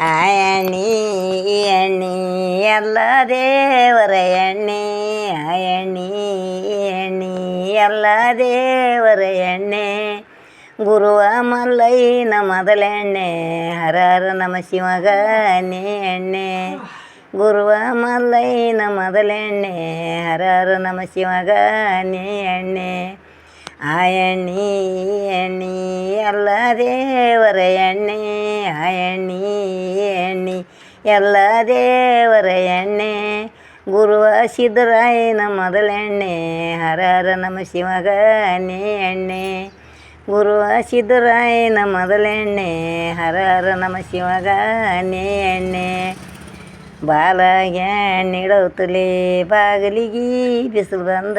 ಆ ಎಣ್ಣೆ ಈ ಎಣ್ಣೆ ಎಲ್ಲ ದೇವರ ಎಣ್ಣೆ. ಆ ಎಣ್ಣೆ ಈ ಎಣ್ಣೆ ಎಲ್ಲ ದೇವರ ಎಣ್ಣೆ. ಗುರುವ ಮಲ್ಲಯ್ಯನ ಮೊದಲೆಣ್ಣೆ ಹರ ಹರ ನಮ ಶಿವಗ ನೇ ಎಣ್ಣೆ. ಗುರುವ ಮಲ್ಲಯ್ಯನ ಮೊದಲೆಣ್ಣೆ ಹರ ಹರ ನಮ ಶಿವಗ ನೇ ಎಣ್ಣೆ. ಆ ಎಣ್ಣೆ ಈ ಎಣ್ಣೆ ಎಲ್ಲ ದೇವರ ಎಣ್ಣೆ. ಆ ಎಣ್ಣೆ ಈ ಎಣ್ಣೆ ಎಲ್ಲ ದೇವರ ಎಣ್ಣೆ. ಗುರುವ ಸಿದ್ದರಾಯನ ಮೊದಲೆಣ್ಣೆ ಹರ ಹರ ನಮ ಶಿವಗ ನೇ ಎಣ್ಣೆ. ಗುರುವ ಸಿದ್ದರಾಯನ ಮೊದಲೆಣ್ಣೆ ಹರ ಹರ ನಮ ಶಿವಗ ನೇ ಎಣ್ಣೆ. ಬಾಲಾಗೆ ಎಣ್ಣಿಡೌತಲಿ ಬಾಗಿಲಿಗೆ ಬಿಸಿಲು ಬಂದ.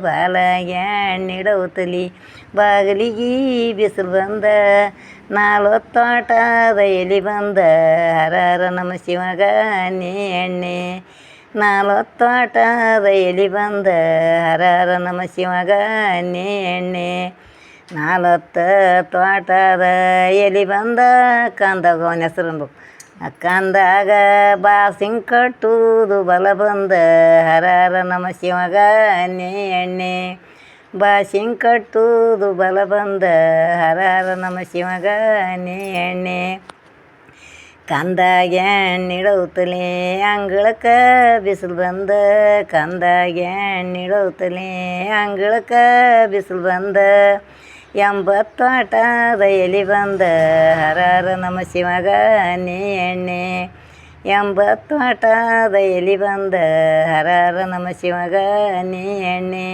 ಬಾಲಾಗೆ ಎಣ್ಣಿಡೌತಲಿ ಬಾಗಿಲಿಗೆ ಬಿಸಿಲು ಬಂದ. 40 ಆಟದ ಎಲಿ ಬಂದ ಹರ ಹರ ನಮ ಶಿವಗ ನೇ ಎಣ್ಣೆ. 40 ಆಟದ ಎಲಿ ಬಂದ ಹರ ಹರ ನಮ ಶಿವಗ ನೇ ಎಣ್ಣೆ. 40 ತೋಟದ ಎಲಿ ಬಂದ ಕಂದಾಗ ಅವನ ಹೆಸರು ಅನ್ಬೇಕು. ಕಂದಾಗ ಬಾಸಿಂಗ್ ಕಟ್ಟುವುದು ಬಲ ಬಂದ ಹರ ಹರ ನಮ ಶಿವಗ ನೇ ಎಣ್ಣೆ. ಬಾಸಿಂಗ್ ಕಟ್ಟುವುದು ಬಲ ಬಂದ ಹರ ಹರ ನಮ ಶಿವಗ ನೇ ಎಣ್ಣೆ. ಕಂದಾಗ ಎಣ್ಣಿಡೌತಲಿ ಅಂಗಳಕ್ಕೆ ಬಿಸಿಲು ಬಂದ. ಕಂದಾಗ ಎಣ್ಣಿಡೌತಲಿ ಅಂಗಳಕ್ಕೆ ಬಿಸಿಲು ಬಂದ. 80 ಆಟದ ಎಲಿ ಬಂದ ಹರ ಹರ ನಮ ಶಿವಗ ನೇ ಎಣ್ಣೆ. 80 ಆಟದ ಎಲಿ ಬಂದ ಹರ ಹರ ನಮ ಶಿವಗ ನೇ ಎಣ್ಣೆ.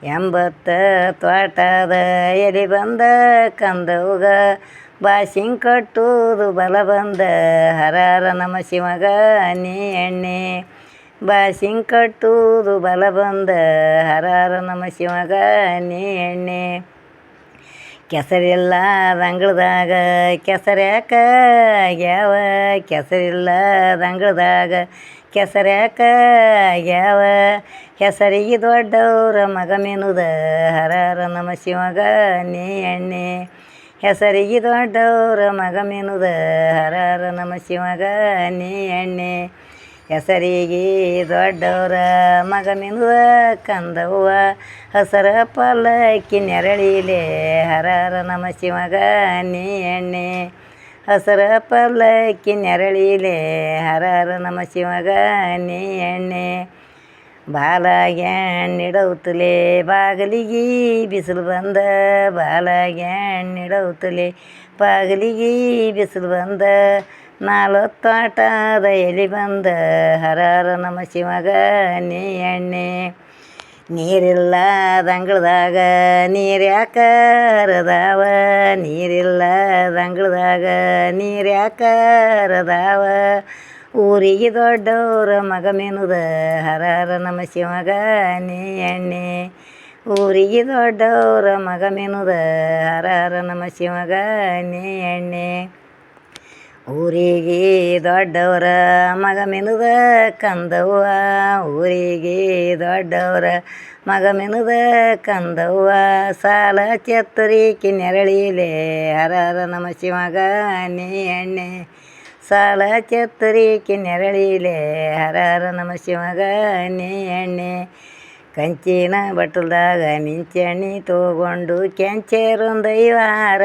80 ತೋಟದ ಎಲಿ ಬಂದ ಕಂದವ್ಗ ಬಾಸಿಂಗ್ ಕಟ್ಟುವುದು ಬಲ ಬಂದ ಹರ ಹರ ನಮ ಶಿವಗ ನೇ ಎಣ್ಣೆ. ಬಾಸಿಂಗ್ ಕಟ್ಟುವುದು ಬಲ ಬಂದ ಹರ ಹರ ನಮ ಶಿವಗ ನೇ ಎಣ್ಣೆ. ಕೆಸರಿಲ್ಲ ಅಂಗಳದಾಗ ಕೆಸರ್ಯಾಕ ಆಗ್ಯಾವ. ಕೆಸರಿಲ್ಲ ಅಂಗಳದಾಗ ಕೆಸರ್ಯಾಕ ಆಗ್ಯಾವ. ಹೆಸರಿಗೆ ದೊಡ್ಡವ್ರ ಮಗ ಮೆನುದ ಹರ ಹರ ನಮ ಶಿವಗ ನೇ ಎಣ್ಣೆ. ಹೆಸರಿಗೆ ದೊಡ್ಡವ್ರ ಮಗ ಮೆನುದ ಹರ ಹರ ನಮ ಶಿವಗ ನೇ ಎಣ್ಣೆ. ಹೆಸರಿಗೆ ದೊಡ್ಡವ್ರ ಮಗ ಮೆನುದ ಕಂದವ್ವ ಹಸರ ಪಲ್ಲಕ್ಕಿ ನೆರಳಿಲೆ ಹರ ಹರ ನಮ ಶಿವಗ ನೇ ಎಣ್ಣೆ. ಹಸರ ಪಲ್ಲಕ್ಕಿ ನೆರಳಿಲೆ ಹರ ಹರ ನಮ ಶಿವಗ ನೇ ಎಣ್ಣೆ. ಬಾಲಾಗೆ ಎಣ್ಣಿಡೌತಲಿ ಬಾಗಿಲಿಗೆ ಬಿಸಿಲು ಬಂದ. ಬಾಲಾಗೆ ಎಣ್ಣಿಡೌತಲಿ ಬಾಗಿಲಿಗೆ ಬಿಸಿಲು ಬಂದ. 40 ಆಟದ ಎಲಿ ಬಂದ ಹರ ಹರ ನಮ ಶಿವಗ ನೇ ಎಣ್ಣೆ. ನೀರಿಲ್ಲ ಅಂಗಳದಾಗ ನೀರ್ಯಾಕ ಹರದಾವ. ನೀರಿಲ್ಲ ಅಂಗಳದಾಗ ನೀರ್ಯಾಕ ಹರದಾವ. ಊರಿಗೆ ದೊಡ್ಡವ್ರ ಮಗ ಮೆನುದ ಹರ ಹರ ನಮ ಶಿವಗ ನೇ ಎಣ್ಣೆ. ಊರಿಗೆ ದೊಡ್ಡವ್ರ ಮಗ ಮೆನುದ ಹರ ಹರ ನಮ ಶಿವಗ ನೇ ಎಣ್ಣೆ. ಊರಿಗೆ ದೊಡ್ಡವರ ಮಗ ಮೆನುದ ಕಂದವ್ವ. ಊರಿಗೆ ದೊಡ್ಡವರ ಮಗ ಮೆನುದ ಕಂದವ್ವ ಸಾಲ ಛತ್ತರಿಕೆ ನೆರಳಿಲೆ ಹರ ಹರ ನಮ ಶಿವಗ ನೇ ಎಣ್ಣೆ. ಸಾಲ ಛತ್ತರಿಕೆ ನೆರಳಿಲೆ ಹರ ಹರ ನಮ ಶಿವಗ ನೇ ಎಣ್ಣೆ. ಕಂಚಿನ ಬಟ್ಟಲ್ದಾಗ ಮಿಂಚೆಣ್ಣೆ ತಗೊಂಡು ಕೆಂಚೇರೊಂದೈವಾರ.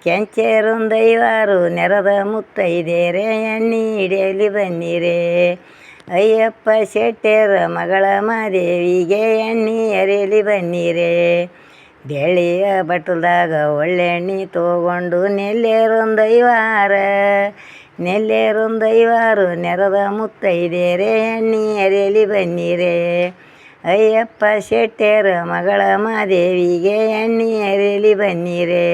ಕೆಂಚೇರೊಂದೈವಾರು ನೆರದ ಮುತ್ತೈದೇರೆ ಎಣ್ಣೆ ಹಿಡಿಯಲಿ ಬನ್ನಿರೆ. ಅಯ್ಯಪ್ಪ ಶೆಟ್ಟರ ಮಗಳ ಮಾದೇವಿಗೆ ಎಣ್ಣೆ ಎರೆಯಲಿ ಬನ್ನಿರೆ. ಬೆಳ್ಳಿಯ ಬಟ್ಟಲ್ದಾಗ ಒಳ್ಳೆಣ್ಣೆ ತಗೊಂಡು ನೆಲ್ಲೇರೊಂದೈವಾರ. ನೆಲ್ಲೇರೊಂದೈವಾರು ನೆರದ ಮುತ್ತೈದೇರೆ ಎಣ್ಣೆ ಎರೆಯಲಿ ಬನ್ನಿರೆ. ಅಯ್ಯಪ್ಪ ಶೆಟ್ಟರ ಮಗಳ ಮಾದೇವಿಗೆ ಎಣ್ಣೆ ಎರೆಯಲಿ ಬನ್ನಿರೆ.